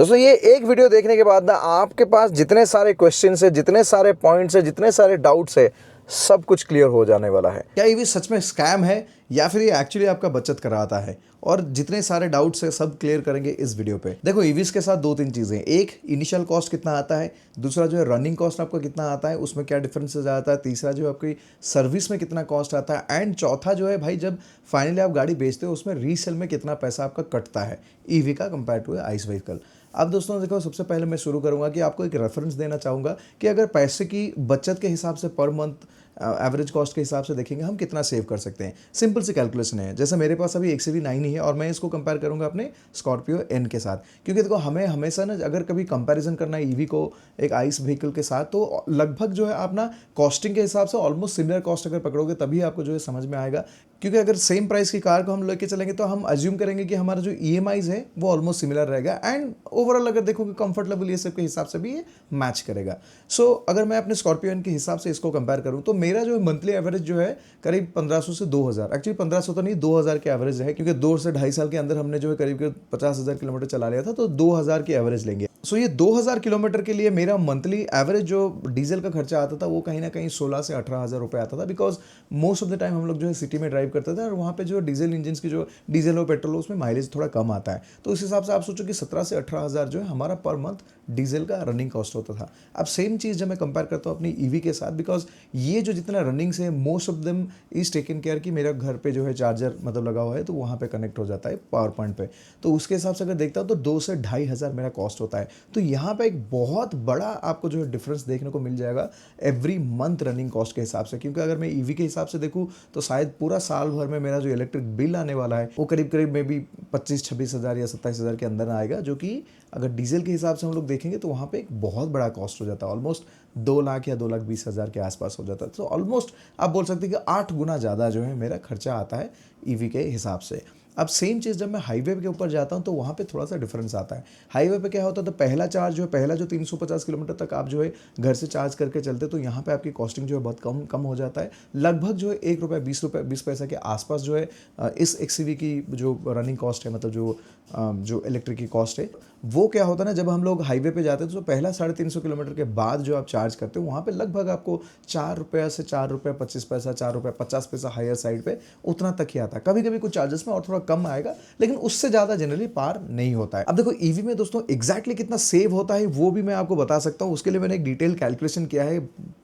दोस्तों ये एक वीडियो देखने के बाद ना आपके पास जितने सारे क्वेश्चंस है, जितने सारे पॉइंट्स है, जितने सारे डाउट्स है, सब कुछ क्लियर हो जाने वाला है। क्या ईवी सच में स्कैम है या फिर ये एक्चुअली आपका बचत कराता है, और जितने सारे डाउट्स है सब क्लियर करेंगे इस वीडियो पे। देखो ईवीज के साथ दो तीन चीज़ें, एक इनिशियल कॉस्ट कितना आता है, दूसरा जो है रनिंग कॉस्ट आपका कितना आता है, उसमें क्या डिफरेंसेस आता है, तीसरा जो है आपकी सर्विस में कितना कॉस्ट आता है, एंड चौथा जो है भाई जब फाइनली आप गाड़ी बेचते हो उसमें रीसेल में कितना पैसा आपका कटता है ईवी का कंपेयर टू आइस व्हीकल। अब दोस्तों देखो, सबसे पहले मैं शुरू करूंगा कि आपको एक रेफरेंस देना चाहूँगा कि अगर पैसे की बचत के हिसाब से पर मंथ एवरेज कॉस्ट के हिसाब से देखेंगे हम कितना सेव कर सकते हैं। सिंपल सी कैलकुलेशन है। जैसे मेरे पास अभी XUV9 ही है और मैं इसको कंपेयर करूंगा अपने स्कॉर्पियो एन के साथ, क्योंकि देखो हमें हमेशा ना अगर कभी कंपैरिजन करना है ईवी को एक आइस व्हीकल के साथ, तो लगभग जो है आप ना कॉस्टिंग के हिसाब से ऑलमोस्ट सिमिलर कॉस्ट अगर पकड़ोगे तभी आपको जो है समझ में आएगा। क्योंकि अगर सेम प्राइस की कार को हम लेके चलेंगे तो हम अज्यूम करेंगे कि हमारा जो EMIs है वो ऑलमोस्ट सिमिलर रहेगा, एंड ओवरऑल अगर देखोगे कंफर्ट लेवल ये सब के हिसाब से भी ये मैच करेगा। सो अगर मैं अपने स्कॉर्पियो एन के हिसाब से इसको कंपेयर करूं तो मेरा जो मंथली एवरेज जो है करीब 1500 से 2000, एक्चुअली 1500 तो नहीं 2000 के एवरेज है, क्योंकि 2 से 2.5 साल के अंदर हमने जो है करीब 50,000 किलोमीटर चला लिया था, तो 2000 की एवरेज लेंगे। सो ये 2000 किलोमीटर के लिए मेरा मंथली एवरेज जो डीजल का खर्चा आता था वो कहीं ना कहीं 16 से 18,000 रुपये आता था, because most of the time हम लोग जो है सिटी में ड्राइव करते थे और वहाँ पे जो डीजल इंजन की जो डीजल और पेट्रोल उसमें माइलेज थोड़ा कम आता है। तो उस हिसाब से आप सोचो कि 17 से 18,000 जो है हमारा पर मंथ डीजल का रनिंग कॉस्ट होता था। अब सेम चीज़ जब मैं कंपेयर करता हूँ अपनी ईवी के साथ, बिकॉज ये जो जितना रनिंग से most of them is taken care कि मेरा घर पे जो है चार्जर मतलब लगा हुआ है तो वहाँ पे कनेक्ट हो जाता है पावर पॉइंट पे, तो उसके हिसाब से अगर देखता हूँ तो 2 से 2,500 मेरा कॉस्ट होता है। तो यहाँ पे एक बहुत बड़ा आपको जो है डिफरेंस देखने को मिल जाएगा एवरी मंथ रनिंग कॉस्ट के हिसाब से, क्योंकि अगर मैं ईवी के हिसाब से देखूँ तो शायद पूरा साल भर में मेरा जो इलेक्ट्रिक बिल आने वाला है वो करीब करीब मे भी 25-26,000 या 27,000 के अंदर आएगा, जो कि अगर डीजल के हिसाब से हम लोग देखेंगे तो वहाँ पे एक बहुत बड़ा कॉस्ट हो जाता है, ऑलमोस्ट 2 लाख या 2,20,000 के आसपास हो जाता है। तो ऑलमोस्ट आप बोल सकते हैं कि 8 गुना ज़्यादा जो है मेरा खर्चा आता है ईवी के हिसाब से। अब सेम चीज़ जब मैं हाईवे के ऊपर जाता हूँ तो वहाँ पे थोड़ा सा डिफरेंस आता है। हाईवे पे क्या होता है, तो पहला चार्ज जो है, पहला जो 350 किलोमीटर तक आप जो है घर से चार्ज करके चलते, तो यहाँ पे आपकी कॉस्टिंग जो है बहुत कम हो जाता है। लगभग जो है ₹1 20 पैसा के आसपास जो है इस XUV की जो रनिंग कॉस्ट है, मतलब जो इलेक्ट्रिक की कॉस्ट है, वो क्या होता है ना, जब हम लोग हाईवे पे जाते हैं तो पहला 350 किलोमीटर के बाद जो आप चार्ज करते हो वहाँ पे लगभग आपको ₹4 से ₹4.25, ₹4.50 हायर साइड पे उतना तक ही आता है। कभी कभी कुछ चार्जेस में और थोड़ा कम आएगा, लेकिन उससे ज़्यादा जनरली पार नहीं होता है। अब देखो ईवी में दोस्तों एग्जैक्टली कितना सेव होता है वो भी मैं आपको बता सकता हूँ। उसके लिए मैंने एक डिटेल कैलकुलेशन किया है,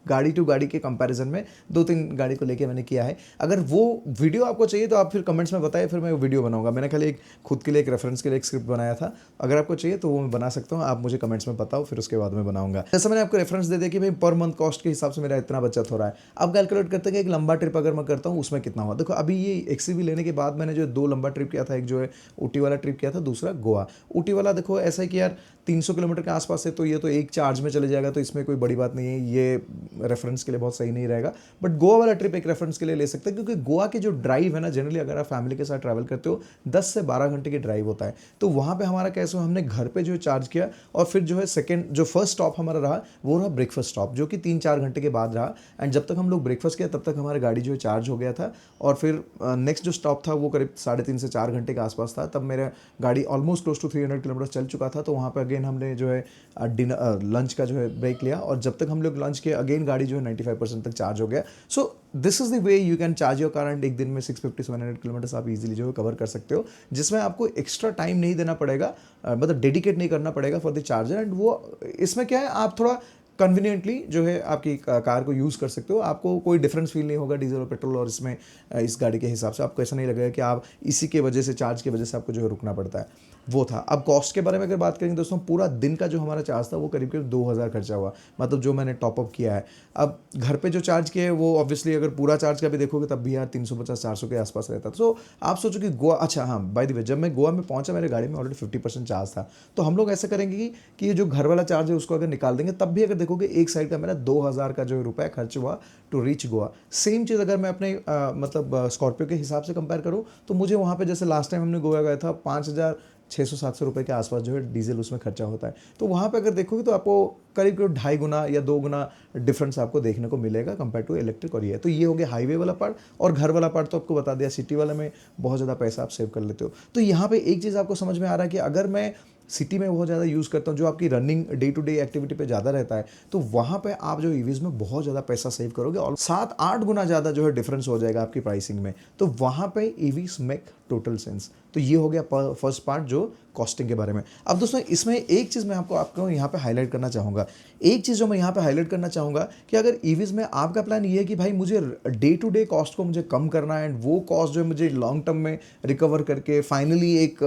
गाड़ी टू गाड़ी के कंपैरिजन में 2-3 गाड़ी को लेके मैंने किया है। अगर वो वीडियो आपको चाहिए तो आप फिर कमेंट्स में बताइए, फिर मैं वीडियो बनाऊंगा। मैंने खाली एक खुद के लिए एक रेफरेंस के लिए एक स्क्रिप्ट बनाया था, अगर आपको चाहिए तो वो मैं बना सकता हूँ, आप मुझे कमेंट्स में बताओ, फिर उसके बाद मैं बनाऊंगा। जैसे मैंने आपको रेफरेंस दे दिया कि भाई पर मंथ कॉस्ट के हिसाब से मेरा इतना बचत हो रहा है। अब कैलकुलेट करते हैं कि एक लंबा ट्रिप अगर मैं करता हूँ उसमें कितना हुआ। देखो अभी ये XUV लेने के बाद मैंने जो 2 लंबा ट्रिप किया था, एक जो है ऊटी वाला ट्रिप किया था, दूसरा गोवा। ऊटी वाला देखो ऐसा है कि यार 300 किलोमीटर के आसपास है, तो ये तो एक चार्ज में चले जाएगा, तो इसमें कोई बड़ी बात नहीं है, ये रेफरेंस के लिए बहुत सही नहीं रहेगा। बट गोवा वाला ट्रिप एक रेफरेंस के लिए ले सकते हैं, क्योंकि गोवा की जो ड्राइव है ना, जनरली अगर आप फैमिली के साथ ट्रैवल करते हो 10 से 12 घंटे की ड्राइव होता है। तो वहाँ पे हमारा कैसे हमने घर पे जो है चार्ज किया, और फिर जो है सेकंड जो फर्स्ट स्टॉप हमारा रहा वो रहा ब्रेकफास्ट स्टॉप, जो कि 3-4 घंटे के बाद रहा। एंड जब तक हम लोग ब्रेकफास्ट किया तब तक हमारी गाड़ी जो है चार्ज हो गया था, और फिर नेक्स्ट जो स्टॉप था वो करीब 3.5 से 4 घंटे के आसपास था। तब मेरा गाड़ी ऑलमोस्ट क्लोज टू 300 किलोमीटर चल चुका था। तो वहाँ पर अगेन हमने जो है डिनर लंच का जो है ब्रेक लिया, और जब तक हम लोग लंच किए अगेन गाड़ी जो है 95% तक चार्ज हो गया। So this is the way you can charge your car, and एक दिन में 650-700 किलोमीटर्स आप इजीली जो है कवर कर सकते हो, जिसमें आपको एक्स्ट्रा टाइम नहीं देना पड़ेगा, मतलब डेडिकेट नहीं करना पड़ेगा फॉर द चार्जर। एंड वो इसमें क्या है, आप थोड़ा कन्वीनियंटली जो है आपकी कार को यूज़ कर सकते हो। आपको कोई डिफरेंस फील नहीं होगा डीजल और पेट्रोल और इसमें इस गाड़ी के हिसाब से। आपको ऐसा नहीं लगेगा कि आप इसी के वजह से, चार्ज की वजह से आपको जो है रुकना पड़ता है। वो था। अब कॉस्ट के बारे में अगर बात करेंगे दोस्तों, पूरा दिन का जो हमारा चार्ज था वो करीब करीब 2,000 खर्चा हुआ, मतलब जो मैंने टॉपअप किया है। अब घर पे जो चार्ज किया है वो ऑब्वियसली अगर पूरा चार्ज का भी देखोगे तब भी यार 350-400 के आसपास रहता था। तो आप सोचो कि गोवा, अच्छा हाँ बाय द वे, जब मैं गोवा में पहुंचा मेरे गाड़ी में ऑलरेडी 50% चार्ज था। तो हम लोग ऐसा करेंगे कि ये जो घर वाला चार्ज है उसको अगर निकाल देंगे, तब भी अगर देखोगे एक साइड का मेरा 2,000 का जो रुपया खर्च हुआ टू रीच गोवा। सेम चीज़ अगर मैं अपने मतलब स्कॉर्पियो के हिसाब से कंपेयर करूँ तो मुझे वहाँ पे जैसे लास्ट टाइम हमने गोवा गया था 5,600-700 रुपये के आसपास जो है डीजल उसमें खर्चा होता है। तो वहाँ पे अगर देखोगे तो आपको करीब करीब 2.5 गुना या 2 गुना डिफरेंस आपको देखने को मिलेगा कंपेयर टू इलेक्ट्रिक। और ये तो ये हो गया हाईवे वाला पार्ट, और घर वाला पार्ट तो आपको बता दिया, सिटी वाले में बहुत ज़्यादा पैसा आप सेव कर लेते हो। तो यहाँ पे एक चीज़ आपको समझ में आ रहा है कि अगर मैं सिटी में बहुत ज़्यादा यूज़ करता हूँ, जो आपकी running day to day activity पे ज़्यादा रहता है, तो वहाँ पे आप जो ईवीज़ में बहुत ज़्यादा पैसा सेव करोगे और 7-8 गुना ज़्यादा जो है डिफरेंस हो जाएगा आपकी प्राइसिंग में। तो वहाँ पे ईवीज़ मेक टोटल सेंस। तो ये हो गया फर्स्ट पार्ट जो कॉस्टिंग के बारे में। अब दोस्तों इसमें एक चीज़ मैं आपको यहाँ पे हाईलाइट करना चाहूँगा। एक चीज़ जो मैं यहाँ पे हाईलाइट करना चाहूँगा कि अगर ईवीज़ में आपका प्लान ये है कि भाई मुझे डे टू डे कॉस्ट को मुझे कम करना है एंड वो कॉस्ट जो है मुझे लॉन्ग टर्म में रिकवर करके फाइनली एक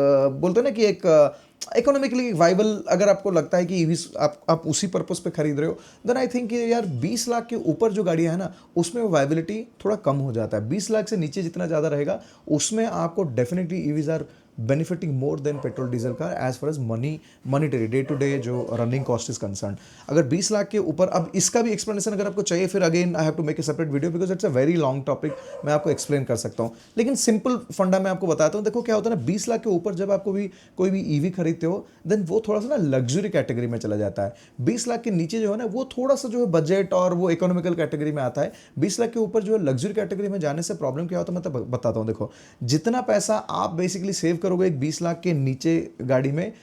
बोलते हैं ना कि एक इकोनॉमिकली वाइबल अगर आपको लगता है कि ईवीज आप उसी पर्पस पे खरीद रहे हो, देन आई थिंक यार 20 लाख के ऊपर जो गाड़ियाँ है ना उसमें वाइबिलिटी थोड़ा कम हो जाता है। 20 लाख से नीचे जितना ज़्यादा रहेगा उसमें आपको definitely EVs are benefiting more than petrol diesel car as far as monetary day to day जो रनिंग कॉस्ट इज कंसर्न। अगर 20 लाख के ऊपर, अब इसका भी एक्सप्लेनेशन अगर आपको चाहिए फिर again I have to make a separate video because it's a very long topic, मैं आपको एक्सप्लेन कर सकता हूँ। लेकिन सिंपल फंडा मैं आपको बताता हूँ। देखो क्या होता है ना, 20 लाख के ऊपर जब आपको भी कोई भी ईवी खरीदते हो देन वो थोड़ा सा ना लग्जरी कैटेगरी में चला जाता है। 20 लाख के नीचे जो है ना वो थोड़ा सा जो है बजट और वो इकोनॉमिकल कैटेगरी में आता है। 20 लाख के ऊपर जो है लग्जरी कैटेगरी में जाने से प्रॉब्लम क्या होता है मैं तो बताता हूँ। देखो जितना पैसा आप बेसिकली सेव करोगे एक 20 लाख के नीचे गाड़ी में,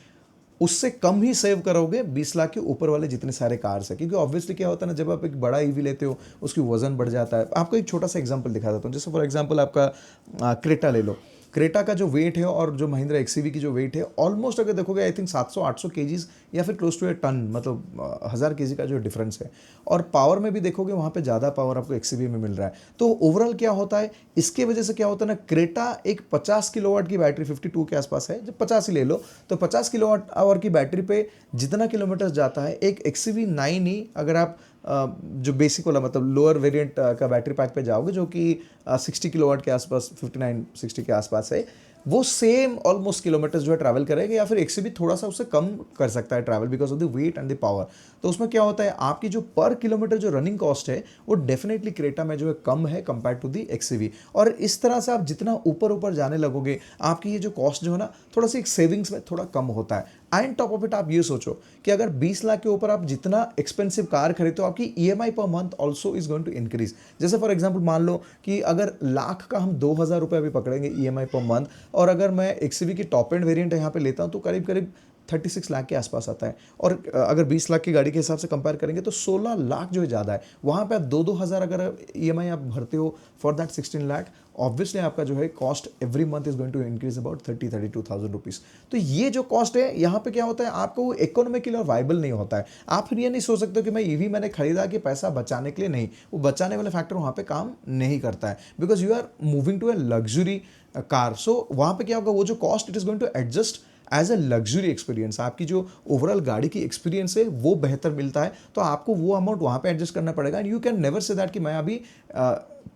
उससे कम ही सेव करोगे 20 लाख के ऊपर वाले जितने सारे कार्स है। क्योंकि ऑब्वियसली क्या होता है ना, जब आप एक बड़ा ईवी लेते हो उसकी वजन बढ़ जाता है। आपको एक छोटा सा एग्जांपल दिखा देता हूँ। जैसे फॉर एग्जांपल आपका क्रेटा ले लो। क्रेटा का जो वेट है और जो महिंद्रा एक्सयूवी की जो वेट है ऑलमोस्ट अगर देखोगे आई थिंक 700-800 केजीज या फिर क्लोज टू ए टन, मतलब 1000 केजी का जो डिफरेंस है। और पावर में भी देखोगे वहाँ पे ज़्यादा पावर आपको एक्सयूवी में मिल रहा है। तो ओवरऑल क्या होता है, इसके वजह से क्या होता है ना, क्रेटा एक 50 किलोवाट की बैटरी 52 के आसपास है, जब 50 ही ले लो तो 50 किलोवाट आवर की बैटरी पे जितना किलोमीटर जाता है एक एक्सयूवी 9 ही अगर आप जो बेसिक वाला मतलब लोअर वेरिएंट का बैटरी पैक पे जाओगे जो कि 60 किलोवाट के आसपास 59-60 के आसपास है, वो सेम ऑलमोस्ट किलोमीटर्स जो है ट्रैवल करेगा या फिर एक से भी थोड़ा सा उससे कम कर सकता है travel because of the weight and the power. तो उसमें क्या होता है आपकी जो पर किलोमीटर जो रनिंग कॉस्ट है वो डेफिनेटली क्रेटा में जो है कम है कंपेयर टू दी एक्सयूवी। और इस तरह से आप जितना ऊपर ऊपर जाने लगोगे आपकी ये जो कॉस्ट जो है ना थोड़ा सी एक सेविंग्स में थोड़ा कम होता है। एंड टॉप ऑफ इट आप ये सोचो कि अगर 20 लाख के ऊपर आप जितना एक्सपेंसिव कार खरीदते हो आपकी ईएमआई पर month also is going to increase. जैसे फॉर एग्जांपल मान लो कि अगर लाख का हम 2000 रुपये अभी पकड़ेंगे ईएमआई पर मंथ, और अगर मैं एक्सयूवी की टॉप एंड वेरिएंट यहाँ पे लेता हूँ तो करीब करीब 36 लाख के आसपास आता है। और अगर 20 लाख की गाड़ी के हिसाब से कंपेयर करेंगे तो 16 लाख जो है ज़्यादा है। वहाँ पे आप 2-2 हज़ार अगर ईएमआई आप भरते हो फॉर दैट 16 लाख, ऑब्वियसली आपका जो है cost every month is going to increase about 30-32,000 rupees. तो ये जो कॉस्ट है यहाँ पे क्या होता है आपको वो इकोनॉमिकली और वाइबल नहीं होता है। आप फिर ये नहीं सोच सकते कि मैं ईवी मैंने खरीदा कि पैसा बचाने के लिए, नहीं, वो बचाने वाला फैक्टर वहाँ पे काम नहीं करता है because you are moving to a luxury car. So वहाँ पे क्या होगा, वो जो cost it is going to adjust as a luxury experience. आपकी जो ओवरऑल गाड़ी की एक्सपीरियंस है वो बेहतर मिलता है, तो आपको वो अमाउंट वहाँ पे एडजस्ट करना पड़ेगा। And you can never say that कि मैं अभी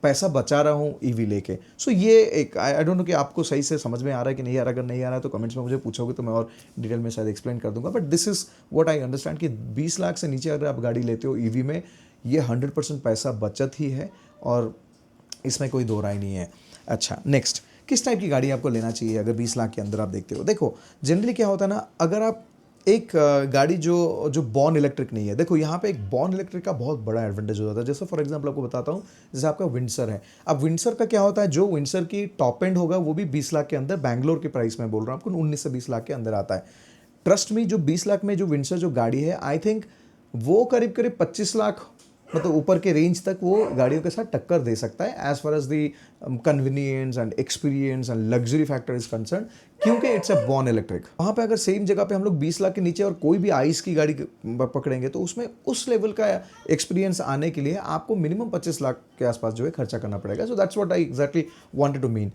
पैसा बचा रहा हूँ ईवी लेके। सो ये एक आई डोंट नो कि आपको सही से समझ में आ रहा है कि नहीं आ रहा। अगर नहीं आ रहा है तो कमेंट्स में मुझे पूछोगे तो मैं और डिटेल में शायद एक्सप्लेन कर दूंगा। But this is what I understand कि 20 लाख से नीचे अगर आप गाड़ी लेते हो ईवी में, ये 100% पैसा बचत ही है और इसमें कोई दो राय नहीं है। अच्छा, नेक्स्ट, किस टाइप की गाड़ी आपको लेना चाहिए अगर 20 लाख के अंदर आप देखते हो। देखो जनरली क्या होता है ना, अगर आप एक गाड़ी जो बॉर्न इलेक्ट्रिक नहीं है, देखो यहाँ पे एक बॉर्न इलेक्ट्रिक का बहुत बड़ा एडवांटेज हो जाता है। जैसे फॉर एग्जांपल आपको बताता हूँ, जैसे आपका विंडसर है। अब विंडसर का क्या होता है, जो विंडसर की टॉप एंड होगा वो भी 20 लाख के अंदर, बैंगलोर के प्राइस में बोल रहा हूँ आपको, 19 से 20 लाख के अंदर आता है। ट्रस्ट मी, जो 20 लाख में जो विंडसर जो गाड़ी है आई थिंक वो करीब करीब 25 लाख मतलब ऊपर के रेंज तक वो गाड़ियों के साथ टक्कर दे सकता है as far as the convenience and experience and luxury factor is concern, क्योंकि इट्स अ बॉर्न इलेक्ट्रिक। वहाँ पे अगर सेम जगह पे हम लोग 20 लाख के नीचे और कोई भी आइस की गाड़ी पकड़ेंगे तो उसमें उस लेवल का एक्सपीरियंस आने के लिए आपको मिनिमम 25 लाख के आसपास जो है खर्चा करना पड़ेगा। So that's what I exactly wanted to mean.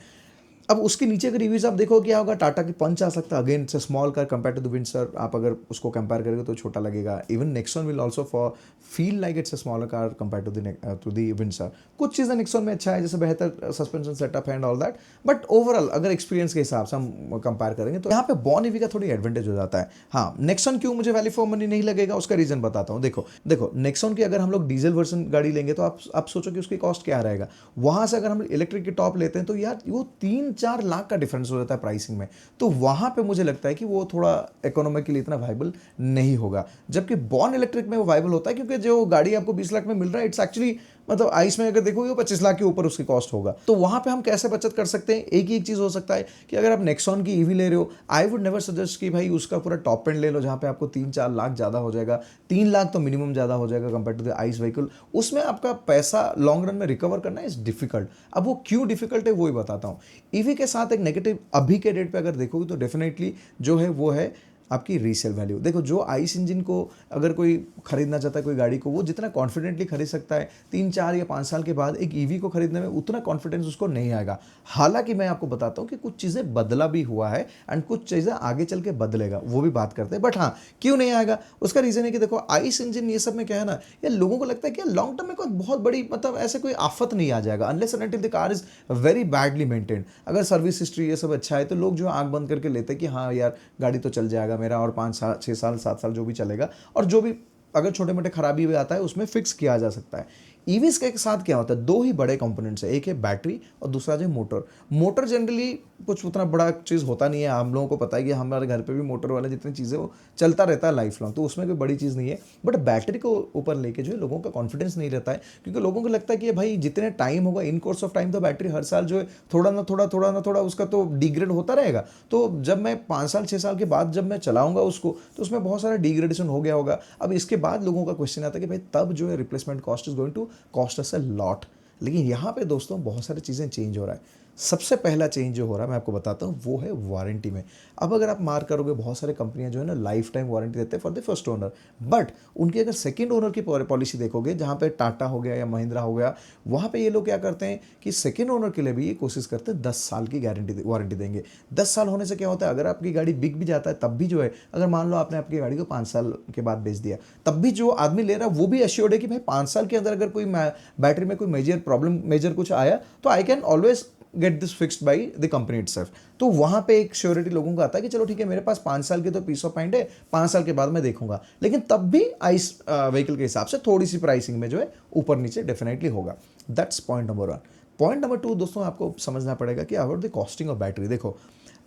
अब उसके नीचे के रिव्यूज आप देखो क्या होगा, टाटा की पंच आ सकता है, again it's a small car compare to the Windsor. आप अगर उसको कंपेयर करेंगे तो छोटा लगेगा। Even Nexon will also for feel like it's a smaller car compare to the Windsor. कुछ चीज़ें नेक्सॉन में अच्छा है, जैसे बेहतर सस्पेंशन सेटअप है and all that, but overall अगर एक्सपीरियंस के हिसाब से हम कंपेयर करेंगे तो यहाँ पे बॉर्न ईवी का थोड़ी एडवांटेज हो जाता है। हाँ, नेक्सॉन क्यों मुझे वैल्यू फॉर मनी नहीं लगेगा उसका रीजन बताता हूँ। देखो नेक्सॉन की अगर हम लोग डीजल वर्जन गाड़ी लेंगे तो आप सोचो कि उसकी कॉस्ट क्या रहेगा। वहाँ से अगर हम इलेक्ट्रिक की टॉप लेते हैं तो यार वो 3-4 लाख का डिफरेंस हो जाता है प्राइसिंग में। तो वहाँ पे मुझे लगता है कि वो थोड़ा इकोनॉमिकली इतना वाइबल नहीं होगा। जबकि बॉर्न इलेक्ट्रिक में वो वाइबल होता है, क्योंकि जो गाड़ी आपको 20 लाख में मिल रहा है इट्स एक्चुअली मतलब आइस में अगर देखोगे 25 लाख के ऊपर उसकी कॉस्ट होगा। तो वहां पे हम कैसे बचत कर सकते हैं? एक ही एक चीज हो सकता है कि अगर आप नेक्सॉन की ईवी ले रहे हो, आई वुड नेवर सजेस्ट कि भाई उसका पूरा टॉप एंड ले लो जहां पे आपको 3-4 लाख ज्यादा हो जाएगा, 3 लाख तो मिनिमम ज्यादा हो जाएगा compare to the ICE vehicle. उसमें आपका पैसा लॉन्ग रन में रिकवर करना इज डिफिकल्ट। अब वो क्यों डिफिकल्ट है वो ही बताता हूँ। ईवी के साथ एक नेगेटिव अभी के डेट पे अगर देखोगे तो डेफिनेटली जो है वो है आपकी रीसेल वैल्यू। देखो जो आइस इंजन को अगर कोई खरीदना चाहता है कोई गाड़ी को, वो जितना कॉन्फिडेंटली खरीद सकता है 3-4 या 5 साल के बाद एक ईवी को खरीदने में उतना कॉन्फिडेंस उसको नहीं आएगा। हालांकि मैं आपको बताता हूँ कि कुछ चीज़ें बदला भी हुआ है एंड कुछ चीज़ें आगे चल के बदलेगा, वो भी बात करते हैं। बट हाँ, क्यों नहीं आएगा उसका रीज़न है कि देखो आइस इंजन ये सब में क्या है ना, ये लोगों को लगता है कि लॉन्ग टर्म में कोई बहुत बड़ी मतलब ऐसे कोई आफत नहीं आ जाएगा unless and until the car is very badly maintained. अगर सर्विस हिस्ट्री ये सब अच्छा है तो लोग जो आंख बंद करके लेते हैं कि हाँ यार गाड़ी तो चल जाएगा मेरा, और 5 साल 6 साल 7 साल जो भी चलेगा, और जो भी अगर छोटे मोटे खराबी भी आता है उसमें फिक्स किया जा सकता है। ईवीज के साथ क्या होता है, दो ही बड़े कंपोनेंट्स है, एक है बैटरी और दूसरा जो मोटर। मोटर जनरली कुछ उतना बड़ा चीज़ होता नहीं है, हम लोगों को पता है कि हमारे घर पे भी मोटर वाले जितनी चीज़ें वो चलता रहता है लाइफ लॉन्ग, तो उसमें कोई बड़ी चीज़ नहीं है। बट बैटरी को ऊपर लेके जो है लोगों का कॉन्फिडेंस नहीं रहता है, क्योंकि लोगों को लगता है कि भाई जितने टाइम होगा इन कोर्स ऑफ टाइम तो बैटरी हर साल जो है थोड़ा उसका तो डिग्रेड होता रहेगा। तो जब मैं 5 साल 6 साल के बाद जब मैं चलाऊंगा उसको तो उसमें बहुत सारा डिग्रेडेशन हो गया होगा। अब इसके बाद लोगों का क्वेश्चन आता है कि भाई तब जो है replacement cost is going to cost us a lot. लेकिन यहाँ पे दोस्तों बहुत सारी चीज़ें चेंज हो रहा है। सबसे पहला चेंज जो हो रहा है मैं आपको बताता हूँ वो है वारंटी में। अब अगर आप मार करोगे बहुत सारे कंपनियां जो है ना लाइफ टाइम वारंटी देते हैं for the first owner, but उनकी अगर सेकंड ओनर की पॉलिसी देखोगे जहाँ पे टाटा हो गया या महिंद्रा हो गया, वहाँ पे ये लोग क्या करते हैं कि सेकंड ओनर के लिए भी ये कोशिश करते हैं 10 साल की गारंटी वारंटी देंगे। 10 साल होने से क्या होता है, अगर आपकी गाड़ी बिक भी जाता है तब भी जो है, अगर मान लो आपने आपकी गाड़ी को 5 साल के बाद बेच दिया, तब भी जो आदमी ले रहा है वो भी एश्योर्ड है कि भाई 5 साल के अंदर अगर कोई बैटरी में कोई मेजर प्रॉब्लम मेजर कुछ आया तो I can always get this fixed by the company itself. तो वहां पे एक श्योरिटी लोगों को आता है कि चलो ठीक है मेरे पास 5 साल के तो पीस ऑफ माइंड है, 5 साल के बाद मैं देखूंगा। लेकिन तब भी आइस व्हीकल के हिसाब से थोड़ी सी प्राइसिंग में जो है ऊपर नीचे डेफिनेटली होगा। That's point number 1। Point number 2 दोस्तों आपको समझना पड़ेगा कि about the costing of battery. देखो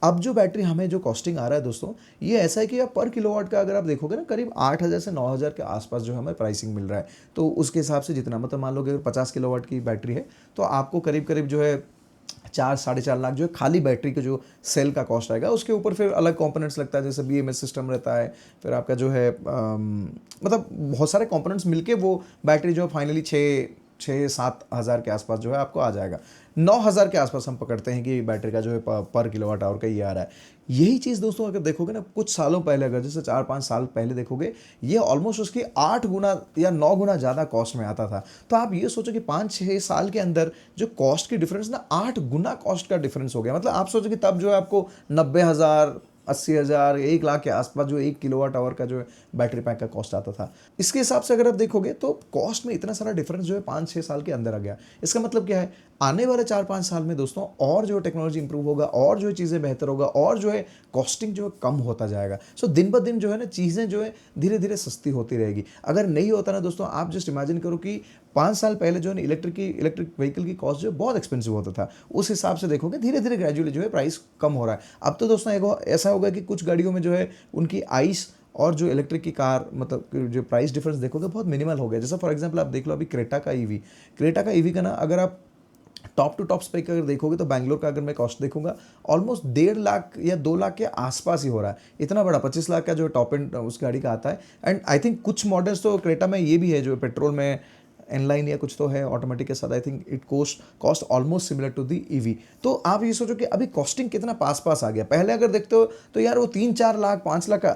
अब जो बैटरी हमें जो कॉस्टिंग आ रहा है दोस्तों, ये ऐसा है कि आप पर किलोवाट का अगर आप देखोगे ना करीब 8,000 से 9,000 के आसपास जो हमें प्राइसिंग मिल रहा है। तो उसके हिसाब से जितना मतलब मान लो कि अगर 50 किलोवाट की बैटरी है तो आपको करीब करीब जो है 4-4.5 लाख जो है खाली बैटरी के जो सेल का कॉस्ट आएगा। उसके ऊपर फिर अलग कंपोनेंट्स लगता है, जैसे BMS सिस्टम रहता है, फिर आपका जो है मतलब बहुत सारे कंपोनेंट्स मिलके वो बैटरी जो फाइनली 6-7 हज़ार के आसपास जो है आपको आ जाएगा। 9,000 के आसपास हम पकड़ते हैं कि बैटरी का जो है पर किलोवाट आवर का ये आ रहा है। यही चीज़ दोस्तों अगर देखोगे ना कुछ सालों पहले, अगर जैसे 4-5 साल पहले देखोगे, ये ऑलमोस्ट उसकी 8 गुना या 9 गुना ज़्यादा कॉस्ट में आता था। तो आप ये सोचो कि 5-6 साल के अंदर जो कॉस्ट की डिफरेंस ना 8 गुना कॉस्ट का डिफरेंस हो गया। मतलब आप सोचो कि तब जो है आपको 90,000 80,000 1 लाख के आसपास जो 1 किलोवाट आवर का जो है बैटरी पैक का कॉस्ट आता था। इसके हिसाब से अगर आप देखोगे तो कॉस्ट में इतना सारा डिफरेंस जो है 5-6 साल के अंदर आ गया। इसका मतलब क्या है, आने वाले 4-5 साल में दोस्तों और जो टेक्नोलॉजी इंप्रूव होगा और जो चीज़ें बेहतर होगा और जो है कॉस्टिंग जो है कम होता जाएगा। सो दिन ब दिन जो है ना चीज़ें जो है धीरे धीरे सस्ती होती रहेगी। अगर नहीं होता ना दोस्तों, आप जस्ट इमेजिन करो कि 5 साल पहले जो है ना इलेक्ट्रिक व्हीकल की कॉस्ट जो है बहुत एक्सपेंसिव होता था, उस हिसाब से देखोगे धीरे धीरे ग्रेजुअली जो है प्राइस कम हो रहा है। अब तो दोस्तों एक ऐसा होगा कि कुछ गाड़ियों में जो है उनकी आइस और जो इलेक्ट्रिक की कार मतलब जो प्राइस डिफरेंस देखोगे बहुत मिनिमल हो गया। जैसा फॉर एग्जांपल आप देख लो अभी क्रेटा का ईवी का ना अगर आप टॉप टू टॉप स्पेक अगर देखोगे तो बैंगलोर का अगर मैं कॉस्ट देखूंगा ऑलमोस्ट 1.5 लाख या 2 लाख के आसपास ही हो रहा है। इतना बड़ा 25 लाख का जो टॉप एंड उस गाड़ी का आता है। एंड आई थिंक कुछ मॉडल्स तो क्रेटा में ये भी है जो पेट्रोल में इनलाइन या कुछ तो है ऑटोमेटिक के साथ। I think it cost almost similar to the EV. तो आप ये सोचो कि अभी कॉस्टिंग कितना पास आ गया। पहले अगर देखते हो तो यार वो 3-4 लाख 5 लाख का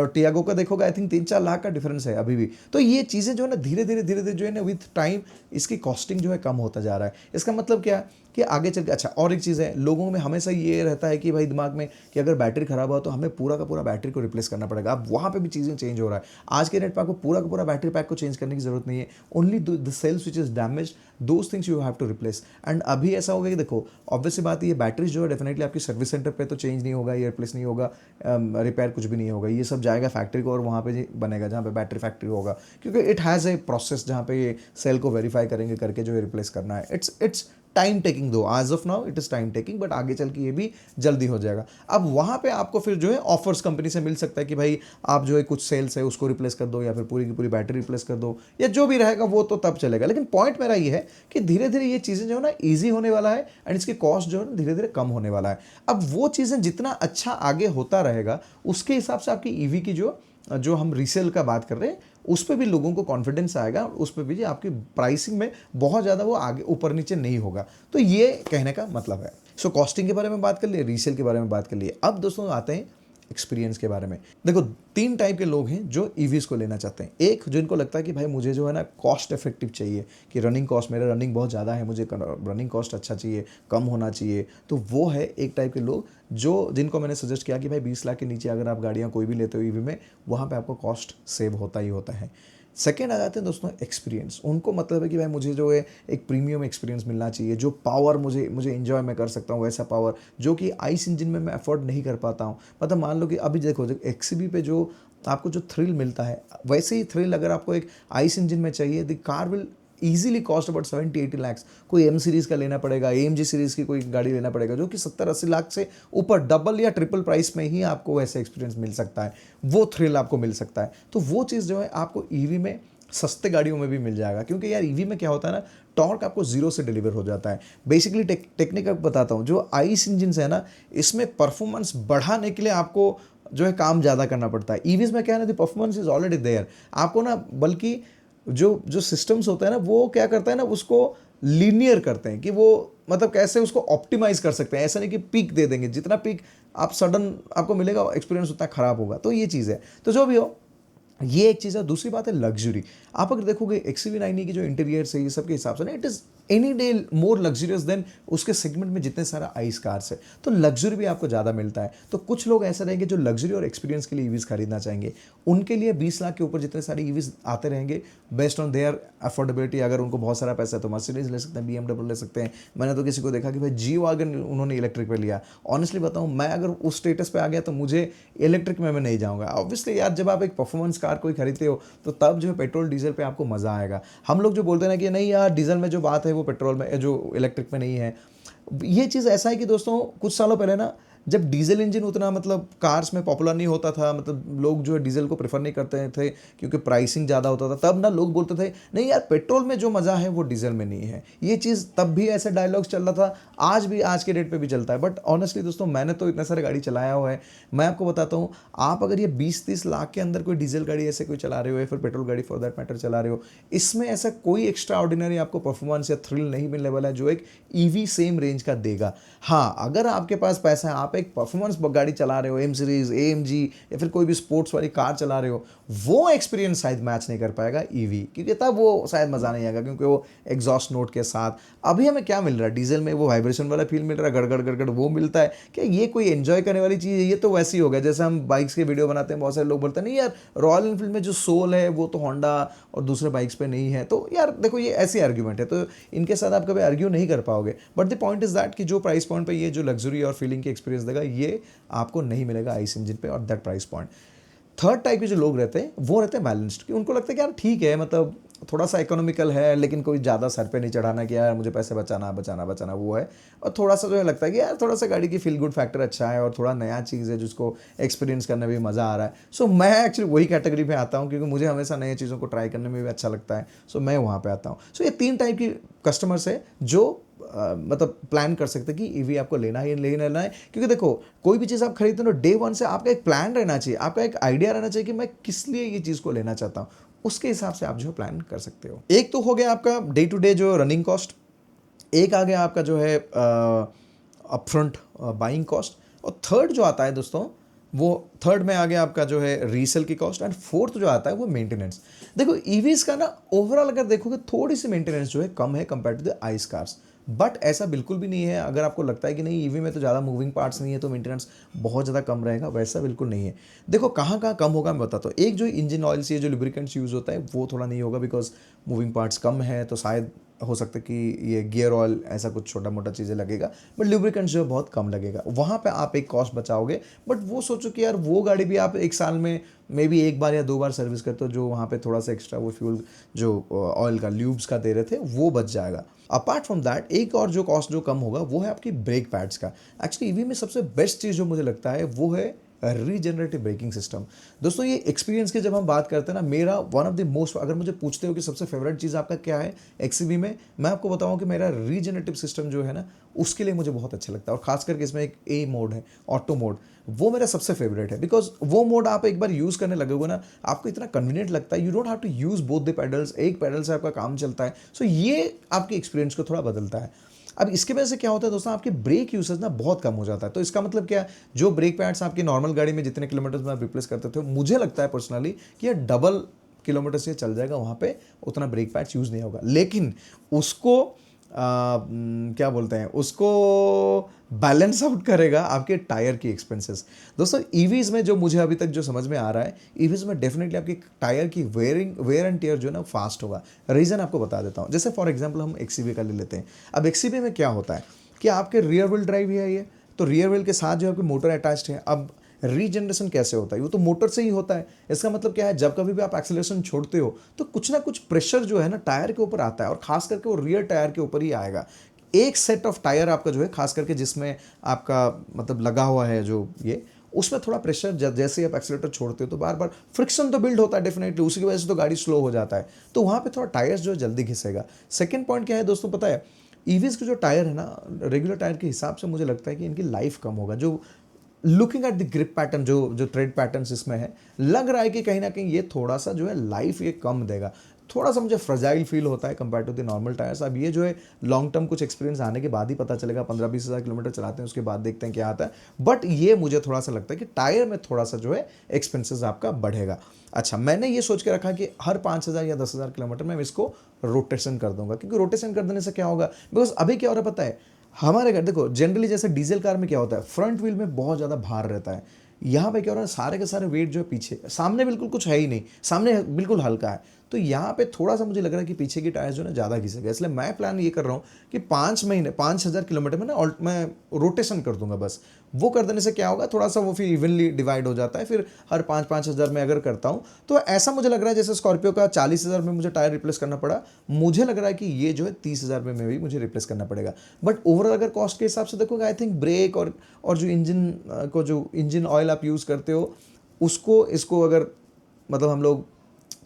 टियागो का देखोगे आई थिंक 3-4 लाख का डिफरेंस है अभी भी। तो ये चीज़ें जो है ना धीरे धीरे जो है ना विथ टाइम इसकी कॉस्टिंग जो है कम होता जा रहा है। इसका मतलब क्या है कि आगे चल के अच्छा और एक चीज़ है, लोगों में हमेशा ये रहता है कि भाई दिमाग में कि अगर बैटरी खराब हो तो हमें पूरा का पूरा बैटरी को रिप्लेस करना पड़ेगा। अब वहाँ पे भी चीज़ें चेंज हो रहा है। आज के रेट पर आपको पूरा का पूरा बैटरी पैक को चेंज करने की जरूरत नहीं है। Only the cells which is damage those things you have to replace. And अभी ऐसा होगा कि देखो ऑब्वियसली बात ये बैटरीज जो है डेफिनेटली आपकी सर्विस सेंटर पे तो चेंज नहीं होगा, ये रिप्लेस नहीं होगा, रिपेयर कुछ भी नहीं होगा। ये सब जाएगा फैक्ट्री को और वहाँ पे बनेगा जहाँ पे बैटरी फैक्ट्री होगा, क्योंकि इट हैज़ ए प्रोसेस जहाँ पे ये सेल को वेरीफाई करेंगे करके जो है रिप्लेस करना है। It's time taking though, as of now it is time taking, but आगे चल के ये भी जल्दी हो जाएगा। अब वहाँ पे आपको फिर जो है ऑफर्स कंपनी से मिल सकता है कि भाई आप जो है कुछ सेल्स है उसको रिप्लेस कर दो, या फिर पूरी की पूरी बैटरी रिप्लेस कर दो, या जो भी रहेगा वो तो तब चलेगा। लेकिन पॉइंट मेरा ये है कि धीरे धीरे ये चीज़ें जो है ना ईजी होने वाला है, एंड इसकी कॉस्ट जो है ना धीरे धीरे कम होने वाला है। अब वो चीज़ें जितना अच्छा आगे होता रहेगा उसके हिसाब से आपकी ईवी की जो हम रीसेल का बात कर रहे हैं उस पर भी लोगों को कॉन्फिडेंस आएगा, उस पर भी आपकी प्राइसिंग में बहुत ज़्यादा वो आगे ऊपर नीचे नहीं होगा। तो ये कहने का मतलब है। सो कॉस्टिंग के बारे में बात कर लिए, रीसेल के बारे में बात कर लिए। अब दोस्तों आते हैं एक्सपीरियंस के बारे में। देखो 3 टाइप के लोग हैं जो ईवीज को लेना चाहते हैं। एक जिनको लगता है कि भाई मुझे जो है ना कॉस्ट इफेक्टिव चाहिए, कि रनिंग कॉस्ट, मेरा रनिंग बहुत ज़्यादा है, मुझे रनिंग कॉस्ट अच्छा चाहिए, कम होना चाहिए। तो वो है एक टाइप के लोग जो जिनको मैंने सजेस्ट किया कि भाई 20 लाख के नीचे अगर आप गाड़ियाँ कोई भी लेते हो ईवी में, वहाँ पर आपको कॉस्ट सेव होता ही होता है। सेकेंड आ जाते हैं दोस्तों एक्सपीरियंस। उनको मतलब है कि भाई मुझे जो है एक प्रीमियम एक्सपीरियंस मिलना चाहिए, जो पावर मुझे एंजॉय मैं कर सकता हूँ वैसा पावर, जो कि आइस इंजन में मैं अफोर्ड नहीं कर पाता हूँ। मतलब मान लो कि अभी देखो एक्सबी पे जो आपको जो थ्रिल मिलता है, वैसे ही थ्रिल अगर आपको एक आइस इंजन में चाहिए, the car will easily cost about 70-80 lakh. कोई एम सीरीज़ का लेना पड़ेगा, AMG सीरीज़ की कोई गाड़ी लेना पड़ेगा जो कि 70-80 लाख से ऊपर डबल या ट्रिपल प्राइस में ही आपको वैसा एक्सपीरियंस मिल सकता है, वो थ्रिल आपको मिल सकता है। तो वो चीज़ जो है आपको ईवी में सस्ते गाड़ियों में भी मिल जाएगा, क्योंकि यार ईवी में क्या होता है ना, टॉर्क आपको जीरो से डिलीवर हो जाता है। बेसिकली टेक्निक आपको बताता हूँ, जो आइस इंजन है ना इसमें परफॉर्मेंस बढ़ाने के लिए आपको जो है काम ज़्यादा करना पड़ता है। ईवीज में क्या है ना, the performance is already there. आपको ना बल्कि जो सिस्टम्स होते हैं ना वो क्या करता है ना, उसको लीनियर करते हैं कि वो मतलब कैसे उसको ऑप्टिमाइज कर सकते हैं। ऐसा नहीं कि पीक दे देंगे, जितना पीक आप सडन आपको मिलेगा एक्सपीरियंस उतना खराब होगा। तो ये चीज़ है। तो जो भी हो, ये एक चीज़ है। दूसरी बात है लग्जरी। आप अगर देखोगे XUV90 की जो इंटीरियर्स है ये सब के हिसाब से ना, it is any day more luxurious than उसके सेगमेंट में जितने सारा आइस कार्स है। तो लग्जरी भी आपको ज़्यादा मिलता है। तो कुछ लोग ऐसे रहेंगे जो लग्जरी और एक्सपीरियंस के लिए ईवीज खरीदना चाहेंगे। उनके लिए 20 लाख के ऊपर जितने सारे ईवीज आते रहेंगे बेस्ड ऑन देयर अफोर्डेबिलिटी। अगर उनको बहुत सारा पैसा है तो मर्सिडीज ले सकते हैं, BMW ले सकते हैं। मैंने तो किसी को देखा कि भाई G-Wagon उन्होंने इलेक्ट्रिक पे लिया। ऑनेस्टली बताऊँ, मैं अगर उस स्टेटस पे आ गया तो मुझे इलेक्ट्रिक में मैं नहीं जाऊँगा। ऑब्वियसली यार, जब आप एक परफॉर्मेंस कार कोई खरीदते हो तो तब जो है पेट्रोल डीजल पे आपको मज़ा आएगा। हम लोग जो बोलते हैं ना कि नहीं यार डीजल में जो बात है वो पेट्रोल में, जो इलेक्ट्रिक में नहीं है। ये चीज़ ऐसा है कि दोस्तों कुछ सालों पहले ना, जब डीजल इंजन उतना मतलब कार्स में पॉपुलर नहीं होता था, मतलब लोग जो है डीजल को प्रेफर नहीं करते थे क्योंकि प्राइसिंग ज़्यादा होता था, तब ना लोग बोलते थे नहीं यार पेट्रोल में जो मज़ा है वो डीजल में नहीं है। ये चीज़ तब भी ऐसे डायलॉग्स चल रहा था, आज भी आज के डेट पे भी चलता है। बट ऑनेस्टली दोस्तों, मैंने तो इतने सारे गाड़ी चलाया हुआ है, मैं आपको बताता हूँ, आप अगर ये 20-30 लाख के अंदर कोई डीजल गाड़ी ऐसे कोई चला रहे हो या फिर पेट्रोल गाड़ी फॉर दैट मैटर चला रहे हो, इसमें ऐसा कोई एक्स्ट्रा ऑर्डिनरी आपको परफॉर्मेंस या थ्रिल नहीं मिलने वाला है जो एक ईवी सेम रेंज का देगा। हाँ, अगर आपके पास पैसा है, आप एक परफॉर्मेंस गाड़ी चला रहे हो, एम सीरीज, AMG या फिर कोई भी स्पोर्ट्स वाली कार चला रहे हो, वो एक्सपीरियंस शायद मैच नहीं कर पाएगा ईवी, क्योंकि तब वो शायद मज़ा नहीं आएगा, क्योंकि वो एग्जॉस्ट नोट के साथ अभी हमें क्या मिल रहा है डीजल में, वो वाइब्रेशन वाला फील मिल रहा है, गड़गड़ गड़गड़ वो मिलता है। क्या ये कोई एंजॉय करने वाली चीज़ है? ये तो वैसी हो गया जैसे हम बाइक्स के वीडियो बनाते हैं, बहुत सारे लोग बोलते हैं नहीं यार रॉयल एनफील्ड में जो सोल है वो तो होंडा और दूसरे बाइक्स पे नहीं है। तो यार देखो, ये ऐसी आर्ग्यूमेंट है, तो इनके साथ आप कभी आर्ग्यू नहीं कर पाओगे। But the point is that कि जो प्राइस पॉइंट पे ये जो लग्जरी और फीलिंग की एक्सपीरियंस देगा, ये आपको नहीं मिलेगा आइस इंजन पे और that price point. Third type के जो लोग रहते हैं वो रहते हैं बैलेंस्ड, कि उनको लगता है कि यार ठीक है, मतलब थोड़ा सा इकोनॉमिकल है लेकिन कोई ज़्यादा सर पे नहीं चढ़ाना कि यार मुझे पैसे बचाना वो है। और थोड़ा सा जो है लगता है कि यार थोड़ा सा गाड़ी की फील गुड फैक्टर अच्छा है और थोड़ा नया चीज़ है जिसको एक्सपीरियंस करने में भी मज़ा आ रहा है। सो मैं एक्चुअली वही कैटेगरी पे आता हूँ, क्योंकि मुझे हमेशा नई चीज़ों को ट्राई करने में भी अच्छा लगता है। सो मैं वहाँ पे आता हूँ। सो ये 3 टाइप की कस्टमर्स है जो मतलब प्लान कर सकते हैं कि ईवी आपको लेना है। क्योंकि देखो, कोई भी चीज़ आप खरीदते हो डे वन से आपका एक प्लान रहना चाहिए, आपका एक आइडिया रहना चाहिए कि मैं किस लिए ये चीज़ को लेना चाहता हूँ। उसके हिसाब से आप जो है प्लान कर सकते हो। एक तो हो गया आपका डे टू डे जो रनिंग कॉस्ट, एक आ गया आपका जो है अपफ्रंट बाइंग कॉस्ट, और थर्ड जो आता है दोस्तों, वो थर्ड में आ गया आपका जो है रीसेल की कॉस्ट, एंड फोर्थ जो आता है वो मेंटेनेंस। देखो ईवीज का ना ओवरऑल अगर देखोगे थोड़ी सी मेंटेनेंस जो है कम है compare to the ICE cars, but ऐसा बिल्कुल भी नहीं है। अगर आपको लगता है कि नहीं ईवी में तो ज़्यादा मूविंग पार्ट्स नहीं है तो मेंटेनेंस बहुत ज़्यादा कम रहेगा, वैसा बिल्कुल नहीं है। देखो कहाँ कहाँ कम होगा मैं बताता हूँ। एक जो इंजन ऑयल से जो लुब्रिकेंट्स यूज़ होता है वो थोड़ा नहीं होगा, बिकॉज मूविंग पार्ट्स कम है, तो शायद हो सकता है कि ये गियर ऑयल ऐसा कुछ छोटा मोटा चीज़ें लगेगा, बट लुब्रिकेंट्स जो है बहुत कम लगेगा, वहाँ पे आप एक कॉस्ट बचाओगे। बट वो सोचो कि यार वो गाड़ी भी आप एक साल में मे बी एक बार या 2 बार सर्विस करते हो, जो वहाँ पे थोड़ा सा एक्स्ट्रा वो फ्यूल जो ऑयल का ल्यूब्स का दे रहे थे वो बच जाएगा। अपार्ट फ्रॉम दैट एक और जो कॉस्ट जो कम होगा वो है आपकी ब्रेक पैड्स का। एक्चुअली ईवी में सबसे बेस्ट चीज़ जो मुझे लगता है वो है रीजनरेटिव ब्रेकिंग सिस्टम। दोस्तों ये एक्सपीरियंस की जब हम बात करते हैं ना, मेरा वन ऑफ द मोस्ट, अगर मुझे पूछते हो कि सबसे फेवरेट चीज़ आपका क्या है एक्सयूवी में, मैं आपको बताऊं कि मेरा रीजनरेटिव सिस्टम जो है ना उसके लिए मुझे बहुत अच्छा लगता है। और खास करके इसमें एक ए मोड है, ऑटो मोड, वो मेरा सबसे फेवरेट है। बिकॉज वो मोड आप एक बार यूज़ करने लगोगे ना, आपको इतना कन्वीनियंट लगता है, you don't have to use both the pedals, एक पैडल से आपका काम चलता है। सो ये आपकी एक्सपीरियंस को थोड़ा बदलता है। अब इसके वजह से क्या होता है दोस्तों, आपके ब्रेक यूसेज ना बहुत कम हो जाता है। तो इसका मतलब क्या है, जो ब्रेक पैड्स आपकी नॉर्मल गाड़ी में जितने किलोमीटर में आप रिप्लेस करते थे, मुझे लगता है पर्सनली कि ये डबल किलोमीटर से चल जाएगा, वहाँ पे उतना ब्रेक पैड्स यूज़ नहीं होगा। लेकिन उसको क्या बोलते हैं, उसको बैलेंस आउट करेगा आपके टायर की एक्सपेंसेस। दोस्तों ईवीज़ में जो मुझे अभी तक जो समझ में आ रहा है, ईवीज़ में डेफिनेटली आपकी टायर की वेयर एंड टियर जो है ना फास्ट होगा। रीज़न आपको बता देता हूँ। जैसे फॉर एग्जांपल हम एक्सयूवी का ले लेते हैं। अब एक्सयूवी में क्या होता है कि आपके रियर व्हील ड्राइव ही है ये, तो रियर व्हील के साथ जो है आपकी मोटर अटैच्ड है। अब रीजनरेशन कैसे होता है, वो तो मोटर से ही होता है। इसका मतलब क्या है, जब कभी भी आप एक्सेलरेशन छोड़ते हो तो कुछ ना कुछ प्रेशर जो है ना टायर के ऊपर आता है, और खास करके वो रियर टायर के ऊपर ही आएगा। एक सेट ऑफ टायर आपका जो है, खास करके जिसमें आपका मतलब लगा हुआ है जो ये, उसमें थोड़ा प्रेशर जैसे ही आप एक्सीलेटर छोड़ते हो तो बार बार फ्रिक्शन तो बिल्ड होता है डेफिनेटली, उसी की वजह से तो गाड़ी स्लो हो जाता है। तो वहाँ पे थोड़ा टायर्स जो है जल्दी घिसेगा। सेकंड पॉइंट क्या है दोस्तों, पता है ईवीज़ के जो टायर है ना, रेगुलर टायर के हिसाब से मुझे लगता है कि इनकी लाइफ कम होगा। जो looking at the grip pattern, जो ट्रेड पैटर्न्स इसमें है, लग रहा है कि कहीं ना कहीं ये थोड़ा सा जो है लाइफ ये कम देगा। थोड़ा सा मुझे फ्रजाइल फील होता है compare to the normal tyres. अब ये जो है लॉन्ग टर्म कुछ एक्सपीरियंस आने के बाद ही पता चलेगा, 15-20 हज़ार किलोमीटर चलाते हैं उसके बाद देखते हैं क्या आता है। बट ये मुझे थोड़ा सा लगता है कि टायर में थोड़ा सा जो है एक्सपेंसेस आपका बढ़ेगा। अच्छा, मैंने ये सोच के रखा कि हर 5,000 या 10,000 किलोमीटर में इसको रोटेशन कर दूंगा, क्योंकि रोटेशन कर देने से क्या होगा, बिकॉज अभी क्या हो रहा है पता है, हमारे घर देखो जनरली जैसे डीजल कार में क्या होता है, फ्रंट व्हील में बहुत ज़्यादा भार रहता है। यहाँ पे क्या हो रहा है, सारे के सारे वेट जो है पीछे, सामने बिल्कुल कुछ है ही नहीं, सामने बिल्कुल हल्का है। तो यहाँ पे थोड़ा सा मुझे लग रहा है कि पीछे की टायर जो है ना ज़्यादा घिसेगा। इसलिए मैं प्लान ये कर रहा हूँ कि 5 महीने 5,000 किलोमीटर में ना मैं रोटेशन कर दूंगा बस। वो कर देने से क्या होगा, थोड़ा सा वो फिर इवनली डिवाइड हो जाता है। फिर हर 5-5 हज़ार में अगर करता हूँ तो ऐसा मुझे लग रहा है जैसे स्कॉर्पियो का 40,000 में मुझे टायर रिप्लेस करना पड़ा, मुझे लग रहा है कि ये जो है 30,000 में भी मुझे रिप्लेस करना पड़ेगा। बट ओवरऑल अगर कॉस्ट के हिसाब से देखोगे, आई थिंक ब्रेक और जो इंजन ऑयल आप यूज़ करते हो उसको, इसको अगर मतलब हम लोग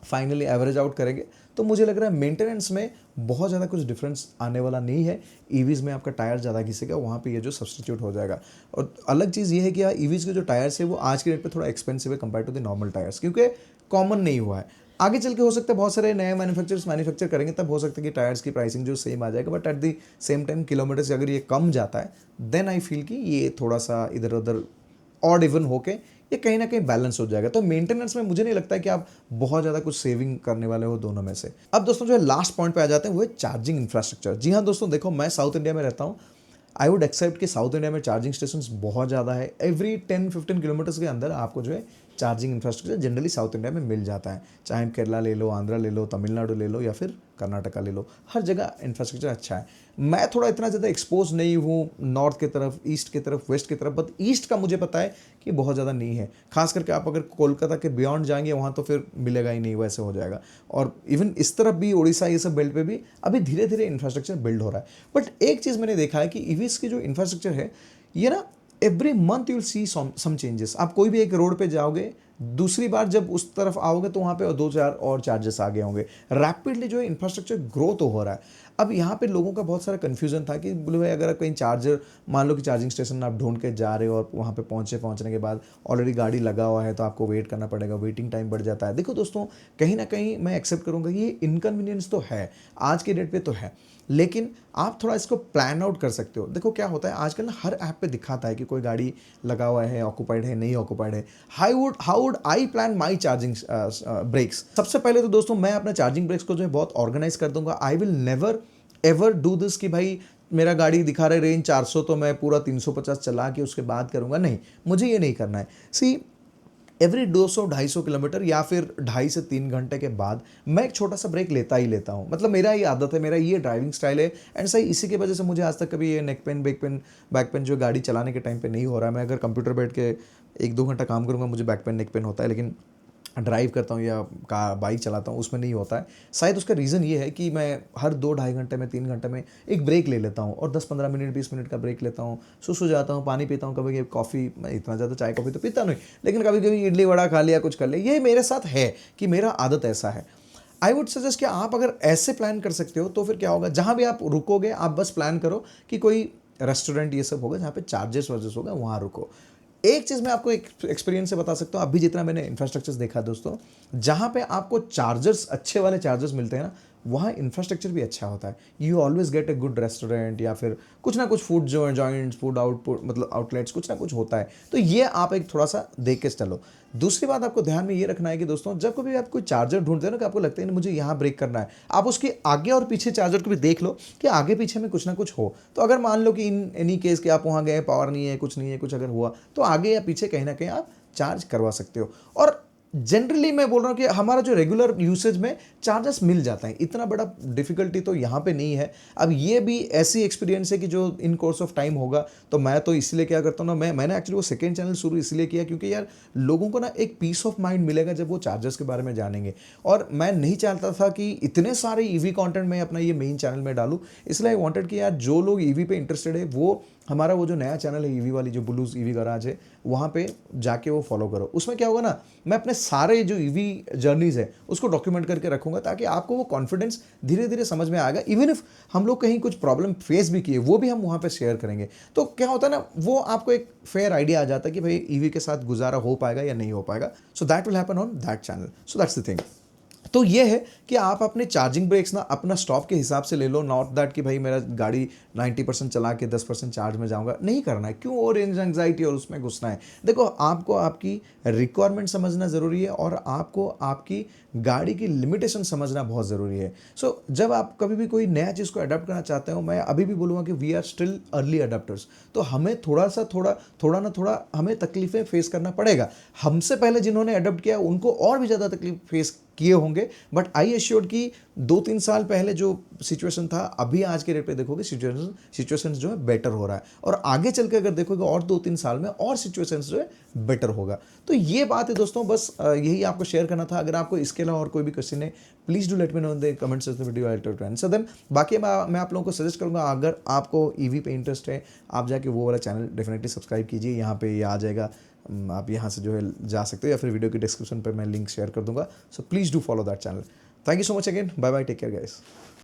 फाइनली एवरेज आउट करेंगे तो मुझे लग रहा है मेंटेनेंस में बहुत ज़्यादा कुछ डिफरेंस आने वाला नहीं है। ईवीज़ में आपका टायर ज़्यादा घिसेगा, वहाँ पे ये जो सब्सटीट्यूट हो जाएगा। और अलग चीज़ ये है कि ईवीज़ के जो टायर्स है वो आज के रेट पे थोड़ा एक्सपेंसिव है compare to the normal tyres, क्योंकि कॉमन नहीं हुआ है। आगे चल के हो सकता है बहुत सारे नए मैन्युफैक्चर करेंगे, तब हो सकता है कि टायर्स की प्राइसिंग जो सेम आ जाएगा। But at the same time kilometre से अगर ये कम जाता है देन आई फील कि ये थोड़ा सा इधर उधर ऑड इवन होके ये कहीं ना कहीं बैलेंस हो जाएगा। तो मेंटेनेंस में मुझे नहीं लगता है कि आप बहुत ज़्यादा कुछ सेविंग करने वाले हो दोनों में से। अब दोस्तों जो है लास्ट पॉइंट पे आ जाते हैं, वो है चार्जिंग इंफ्रास्ट्रक्चर। जी हाँ दोस्तों, देखो मैं साउथ इंडिया में रहता हूँ, आई वुड एक्सेप्ट कि साउथ इंडिया में चार्जिंग स्टेशन बहुत ज़्यादा है। एवरी 10-15 किलोमीटर्स के अंदर आपको जो है charging infrastructure generally south India में मिल जाता है। चाहे हम केरला ले लो, आंध्रा ले लो, तमिलनाडु ले लो या फिर कर्नाटका ले लो, हर जगह इंफ्रास्ट्रक्चर अच्छा है। मैं थोड़ा इतना ज़्यादा एक्सपोज नहीं हूँ नॉर्थ की तरफ, ईस्ट की तरफ, वेस्ट की तरफ, बट ईस्ट का मुझे पता है कि बहुत ज़्यादा नहीं है। खास करके आप अगर कोलकाता के बियॉन्ड जाएंगे वहाँ तो फिर मिलेगा ही नहीं, वैसे हो जाएगा। और इवन इस तरफ भी उड़ीसा ये सब बेल्ट पे भी अभी धीरे धीरे इंफ्रास्ट्रक्चर बिल्ड हो रहा है। बट एक चीज़ मैंने देखा है कि ईवीज़ की जो इंफ्रास्ट्रक्चर है ये ना every month you will see some changes. आप कोई भी एक रोड पे जाओगे, दूसरी बार जब उस तरफ आओगे तो वहाँ पे 2-4 और चार्जेस आ गए होंगे। रैपिडली जो है इंफ्रास्ट्रक्चर ग्रो तो हो रहा है। अब यहाँ पे लोगों का बहुत सारा कन्फ्यूजन था कि बोले भाई अगर कहीं चार्जर, मान लो कि चार्जिंग स्टेशन आप ढूंढ के जा रहे हो और वहाँ पे पहुँचने के बाद ऑलरेडी गाड़ी लगा हुआ है तो आपको वेट करना पड़ेगा, वेटिंग टाइम बढ़ जाता है। देखो दोस्तों, कहीं ना कहीं मैं एक्सेप्ट करूँगा कि ये इनकन्वीनियंस तो है, आज के डेट पे तो है, लेकिन आप थोड़ा इसको प्लान आउट कर सकते हो। देखो क्या होता है आजकल ना, हर ऐप पे दिखाता है कि कोई गाड़ी लगा हुआ है, ऑक्यूपाइड है, नहीं ऑक्यूपाइड है। How would I plan my charging breaks? सबसे पहले तो दोस्तों मैं अपने चार्जिंग ब्रेक्स को जो है बहुत ऑर्गेनाइज कर दूंगा। I will never ever do this कि भाई मेरा गाड़ी दिखा रहा है रेंज 400 तो मैं पूरा 350 चला के उसके बाद करूँगा, नहीं, मुझे ये नहीं करना है। सी एवरी 200-250 किलोमीटर या फिर 2.5 से 3 घंटे के बाद मैं एक छोटा सा ब्रेक लेता ही लेता हूँ। मतलब मेरा ये आदत है, मेरा ये ड्राइविंग स्टाइल है एंड सही इसी की वजह से मुझे आज तक कभी ये नेक पेन, बैक पेन जो गाड़ी चलाने के टाइम पे नहीं हो रहा है। मैं अगर कंप्यूटर बैठ के 1-2 घंटा काम करूँगा मुझे बैक पेन, नेक पेन होता है, लेकिन ड्राइव करता हूँ या बाइक चलाता हूँ उसमें नहीं होता है। शायद उसका रीज़न ये है कि मैं हर 2-2.5 घंटे में, 3 घंटे में एक ब्रेक ले लेता हूँ और 10-15 मिनट 20 मिनट का ब्रेक लेता हूँ, सो जाता हूँ, पानी पीता हूँ, कभी कॉफ़ी, मैं इतना ज़्यादा चाय कॉफ़ी तो पीता नहीं, लेकिन कभी कभी इडली वड़ा खा लिया, कुछ कर लिया। ये मेरे साथ है कि मेरा आदत ऐसा है। आई वुड सजेस्ट कि आप अगर ऐसे प्लान कर सकते हो तो फिर क्या होगा, जहाँ भी आप रुकोगे आप बस प्लान करो कि कोई रेस्टोरेंट ये सब होगा जहाँ पे चार्जेस वर्जेस होगा, वहाँ रुको। एक चीज़ मैं आपको एक एक्सपीरियंस से बता सकता हूँ, अभी जितना मैंने इंफ्रास्ट्रक्चर्स देखा दोस्तों, जहाँ पे आपको चार्जर्स, अच्छे वाले चार्जर्स मिलते हैं ना, वहाँ इंफ्रास्ट्रक्चर भी अच्छा होता है। You always get a good restaurant या फिर कुछ ना कुछ फूड जो जॉइंट्स, फूड आउटपुट मतलब आउटलेट्स, कुछ ना कुछ होता है। तो ये आप एक थोड़ा सा देख के चलो। दूसरी बात आपको ध्यान में ये रखना है कि दोस्तों जब कभी आप कोई चार्जर ढूंढते हो ना कि आपको लगता है नहीं मुझे यहाँ ब्रेक करना है, आप उसके आगे और पीछे चार्जर को भी देख लो कि आगे पीछे में कुछ ना कुछ हो। तो अगर मान लो कि इन एनी केस कि आप वहाँ गए, पावर नहीं है, कुछ नहीं है, कुछ अगर हुआ तो आगे या पीछे कहीं ना कहीं आप चार्ज करवा सकते हो। और जनरली मैं बोल रहा हूँ कि हमारा जो रेगुलर यूसेज में चार्जेस मिल जाता है, इतना बड़ा डिफिकल्टी तो यहाँ पे नहीं है। अब ये भी ऐसी एक्सपीरियंस है कि जो इन कोर्स ऑफ टाइम होगा। तो मैं तो इसलिए क्या करता हूँ ना, मैंने एक्चुअली वो सेकेंड चैनल शुरू इसलिए किया क्योंकि यार लोगों को ना एक पीस ऑफ माइंड मिलेगा जब वो चार्जर्स के बारे में जानेंगे। और मैं नहीं चाहता था कि इतने सारे ईवी कंटेंट मैं अपना ये मेन चैनल में डालूँ, इसलिए आई वांटेड कि यार जो लोग ईवी पे इंटरेस्टेड है वो हमारा वो जो नया चैनल है ईवी वाली, जो ब्लूज ईवी गराज है, वहाँ पे जाके वो फॉलो करो। उसमें क्या होगा ना, मैं अपने सारे जो ईवी जर्नीज है उसको डॉक्यूमेंट करके रखूंगा ताकि आपको वो कॉन्फिडेंस धीरे धीरे समझ में आएगा। इवन इफ हम लोग कहीं कुछ प्रॉब्लम फेस भी किए वो भी हम वहाँ पे शेयर करेंगे। तो क्या होता है ना, वो आपको एक फेयर आइडिया आ जाता है कि भाई ईवी के साथ गुजारा हो पाएगा या नहीं हो पाएगा। So that will happen on that channel. So that's the thing. तो ये है कि आप अपने चार्जिंग ब्रेक्स ना अपना स्टॉप के हिसाब से ले लो। नॉट दैट कि भाई मेरा गाड़ी 90% चला के 10% चार्ज में जाऊंगा, नहीं करना है। क्यों और रेंज एंग्जाइटी और उसमें घुसना है। देखो आपको आपकी रिक्वायरमेंट समझना ज़रूरी है और आपको आपकी गाड़ी की लिमिटेशन समझना बहुत ज़रूरी है। सो जब आप कभी भी कोई नया चीज़ को अडॉप्ट करना चाहते हो, मैं अभी भी बोलूँगा कि we are still early adopters. तो हमें थोड़ा ना थोड़ा हमें तकलीफ़ें फेस करना पड़ेगा। हमसे पहले जिन्होंने अडॉप्ट किया उनको और भी ज़्यादा तकलीफ फेस किए होंगे, बट आई एश्योर्ड कि 2-3 साल पहले जो सिचुएशन था, अभी आज के रेट पे देखोगे सिचुएशन जो है बेटर हो रहा है। और आगे चल के अगर देखोगे और 2-3 साल में और सिचुएशन जो है बेटर होगा। तो ये बात है दोस्तों, बस यही आपको शेयर करना था। अगर आपको इसके अलावा और कोई भी क्वेश्चन है please do let me know in the comments of the video, I will answer them. बाकी मैं आप लोगों को सजेस्ट करूंगा, अगर आपको ईवी पे इंटरेस्ट है आप जाके वो वाला चैनल डेफिनेटली सब्सक्राइब कीजिए। यहाँ पे ये आ जाएगा, आप यहाँ से जो है जा सकते हो या फिर वीडियो की डिस्क्रिप्शन पर मैं लिंक शेयर कर दूंगा। So please do follow that channel. Thank you so much again, bye bye, take care guys.